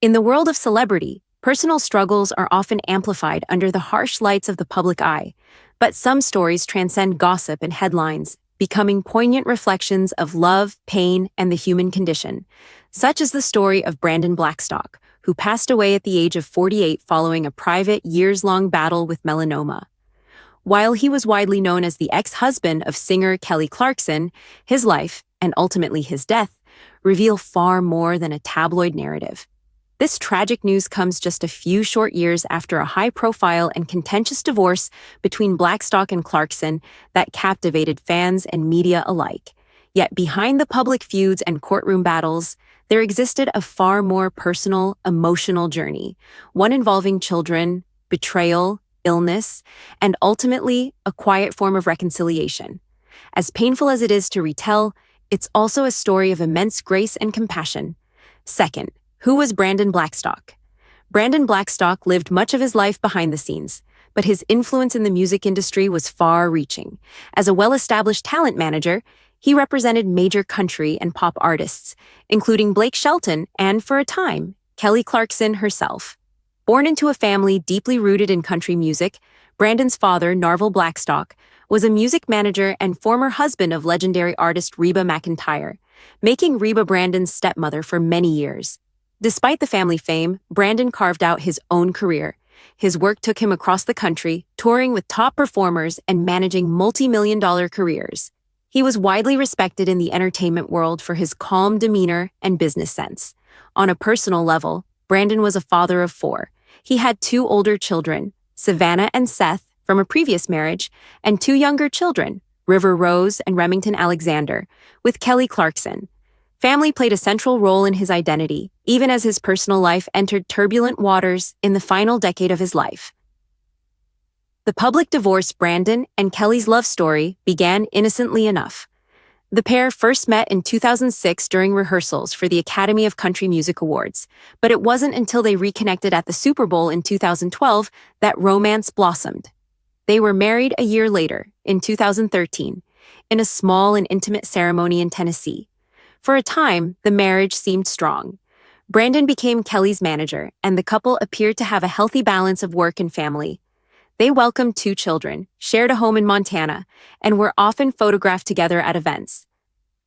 In the world of celebrity, personal struggles are often amplified under the harsh lights of the public eye, but some stories transcend gossip and headlines, becoming poignant reflections of love, pain, and the human condition. Such is the story of Brandon Blackstock, who passed away at the age of 48 following a private, years-long battle with melanoma. While he was widely known as the ex-husband of singer Kelly Clarkson, his life, and ultimately his death, reveal far more than a tabloid narrative. This tragic news comes just a few short years after a high-profile and contentious divorce between Blackstock and Clarkson that captivated fans and media alike. Yet behind the public feuds and courtroom battles, there existed a far more personal, emotional journey, one involving children, betrayal, illness, and ultimately a quiet form of reconciliation. As painful as it is to retell, it's also a story of immense grace and compassion. Second, who was Brandon Blackstock? Brandon Blackstock lived much of his life behind the scenes, but his influence in the music industry was far-reaching. As a well-established talent manager, he represented major country and pop artists, including Blake Shelton and, for a time, Kelly Clarkson herself. Born into a family deeply rooted in country music, Brandon's father, Narvel Blackstock, was a music manager and former husband of legendary artist Reba McEntire, making Reba Brandon's stepmother for many years. Despite the family fame, Brandon carved out his own career. His work took him across the country, touring with top performers and managing multi-million-dollar careers. He was widely respected in the entertainment world for his calm demeanor and business sense. On a personal level, Brandon was a father of 4. He had 2 older children, Savannah and Seth, from a previous marriage, and 2 younger children, River Rose and Remington Alexander, with Kelly Clarkson. Family played a central role in his identity, even as his personal life entered turbulent waters in the final decade of his life. The public divorce Brandon and Kelly's love story began innocently enough. The pair first met in 2006 during rehearsals for the Academy of Country Music Awards, but it wasn't until they reconnected at the Super Bowl in 2012 that romance blossomed. They were married a year later, in 2013, in a small and intimate ceremony in Tennessee. For a time, the marriage seemed strong. Brandon became Kelly's manager, and the couple appeared to have a healthy balance of work and family. They welcomed 2 children, shared a home in Montana, and were often photographed together at events.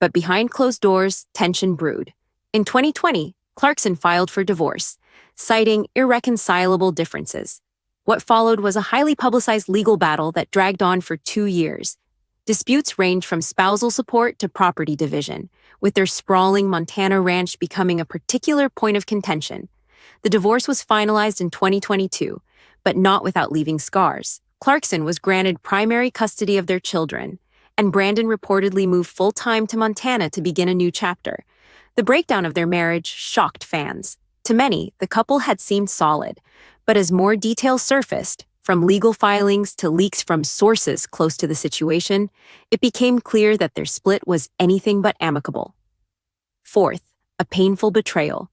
But behind closed doors, tension brewed. In 2020, Clarkson filed for divorce, citing irreconcilable differences. What followed was a highly publicized legal battle that dragged on for 2 years. Disputes ranged from spousal support to property division, with their sprawling Montana ranch becoming a particular point of contention. The divorce was finalized in 2022, but not without leaving scars. Clarkson was granted primary custody of their children, and Brandon reportedly moved full-time to Montana to begin a new chapter. The breakdown of their marriage shocked fans. To many, the couple had seemed solid, but as more details surfaced, from legal filings to leaks from sources close to the situation, it became clear that their split was anything but amicable. Fourth, a painful betrayal.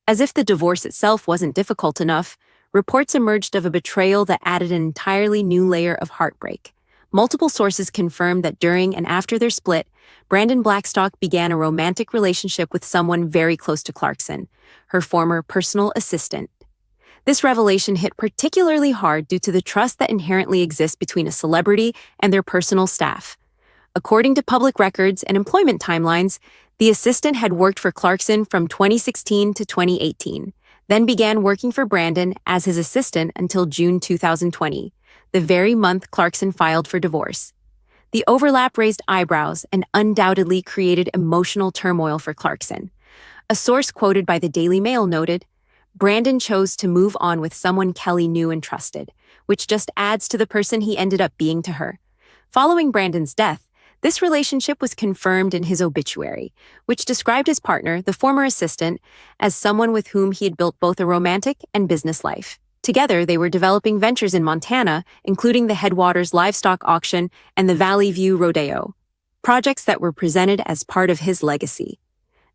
As if the divorce itself wasn't difficult enough, reports emerged of a betrayal that added an entirely new layer of heartbreak. Multiple sources confirmed that during and after their split, Brandon Blackstock began a romantic relationship with someone very close to Clarkson, her former personal assistant. This revelation hit particularly hard due to the trust that inherently exists between a celebrity and their personal staff. According to public records and employment timelines, the assistant had worked for Clarkson from 2016 to 2018, then began working for Brandon as his assistant until June 2020, the very month Clarkson filed for divorce. The overlap raised eyebrows and undoubtedly created emotional turmoil for Clarkson. A source quoted by the Daily Mail noted, "Brandon chose to move on with someone Kelly knew and trusted, which just adds to the person he ended up being to her." Following Brandon's death, this relationship was confirmed in his obituary, which described his partner, the former assistant, as someone with whom he had built both a romantic and business life. Together, they were developing ventures in Montana, including the Headwaters Livestock Auction and the Valley View Rodeo, projects that were presented as part of his legacy.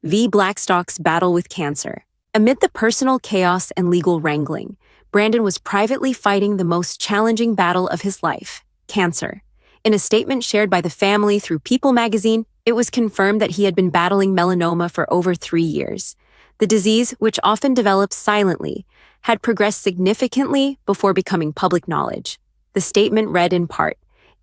V. Blackstock's battle with cancer. Amid the personal chaos and legal wrangling, Brandon was privately fighting the most challenging battle of his life, cancer. In a statement shared by the family through People magazine, it was confirmed that he had been battling melanoma for over 3 years. The disease, which often develops silently, had progressed significantly before becoming public knowledge. The statement read in part,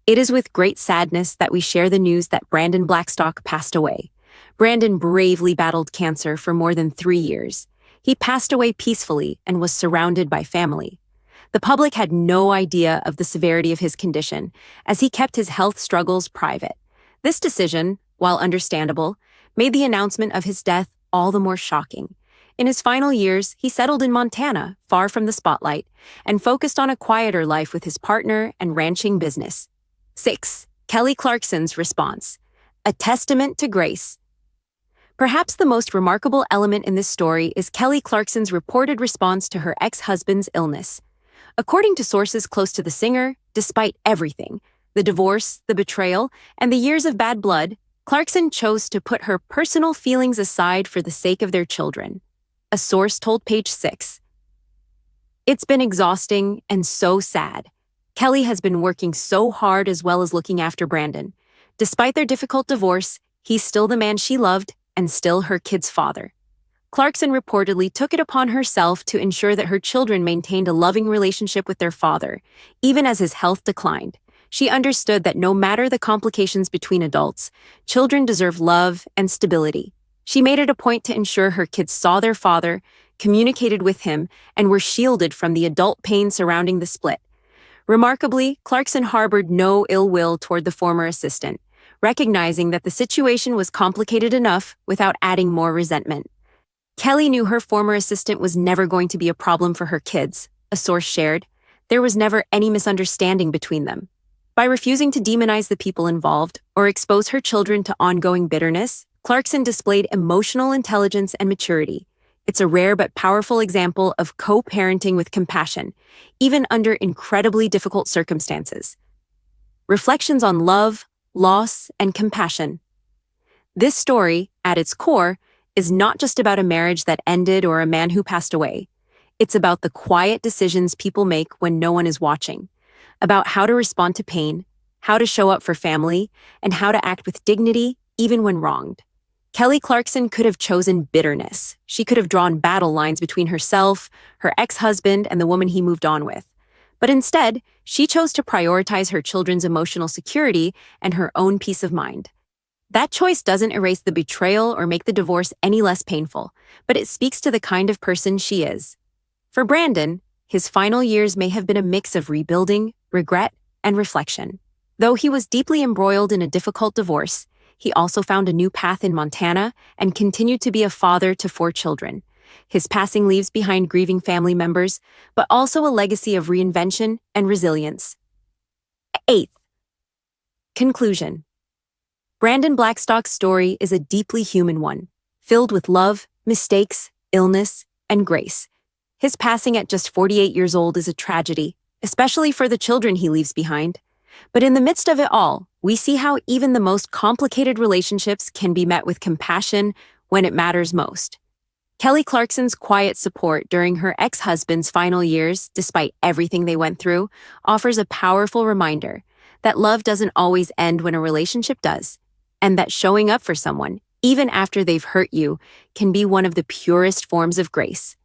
"It is with great sadness that we share the news that Brandon Blackstock passed away. Brandon bravely battled cancer for more than 3 years. He passed away peacefully and was surrounded by family." The public had no idea of the severity of his condition, as he kept his health struggles private. This decision, while understandable, made the announcement of his death all the more shocking. In his final years, he settled in Montana, far from the spotlight, and focused on a quieter life with his partner and ranching business. 6. Kelly Clarkson's response. A testament to grace. Perhaps the most remarkable element in this story is Kelly Clarkson's reported response to her ex-husband's illness. According to sources close to the singer, despite everything, the divorce, the betrayal, and the years of bad blood, Clarkson chose to put her personal feelings aside for the sake of their children. A source told Page 6. "It's been exhausting and so sad. Kelly has been working so hard as well as looking after Brandon. Despite their difficult divorce, he's still the man she loved and still her kid's father." Clarkson reportedly took it upon herself to ensure that her children maintained a loving relationship with their father, even as his health declined. She understood that no matter the complications between adults, children deserve love and stability. She made it a point to ensure her kids saw their father, communicated with him, and were shielded from the adult pain surrounding the split. Remarkably, Clarkson harbored no ill will toward the former assistant, recognizing that the situation was complicated enough without adding more resentment. Kelly knew her former assistant was never going to be a problem for her kids, a source shared. There was never any misunderstanding between them. By refusing to demonize the people involved or expose her children to ongoing bitterness, Clarkson displayed emotional intelligence and maturity. It's a rare but powerful example of co-parenting with compassion, even under incredibly difficult circumstances. Reflections on love, loss, and compassion. This story, at its core, is not just about a marriage that ended or a man who passed away. It's about the quiet decisions people make when no one is watching, about how to respond to pain, how to show up for family, and how to act with dignity even when wronged. Kelly Clarkson could have chosen bitterness. She could have drawn battle lines between herself, her ex-husband, and the woman he moved on with. But instead, she chose to prioritize her children's emotional security and her own peace of mind. That choice doesn't erase the betrayal or make the divorce any less painful, but it speaks to the kind of person she is. For Brandon, his final years may have been a mix of rebuilding, regret, and reflection. Though he was deeply embroiled in a difficult divorce, he also found a new path in Montana and continued to be a father to 4 children. His passing leaves behind grieving family members, but also a legacy of reinvention and resilience. 8th. Conclusion. Brandon Blackstock's story is a deeply human one, filled with love, mistakes, illness, and grace. His passing at just 48 years old is a tragedy, especially for the children he leaves behind. But in the midst of it all, we see how even the most complicated relationships can be met with compassion when it matters most. Kelly Clarkson's quiet support during her ex-husband's final years, despite everything they went through, offers a powerful reminder that love doesn't always end when a relationship does, and that showing up for someone, even after they've hurt you, can be one of the purest forms of grace.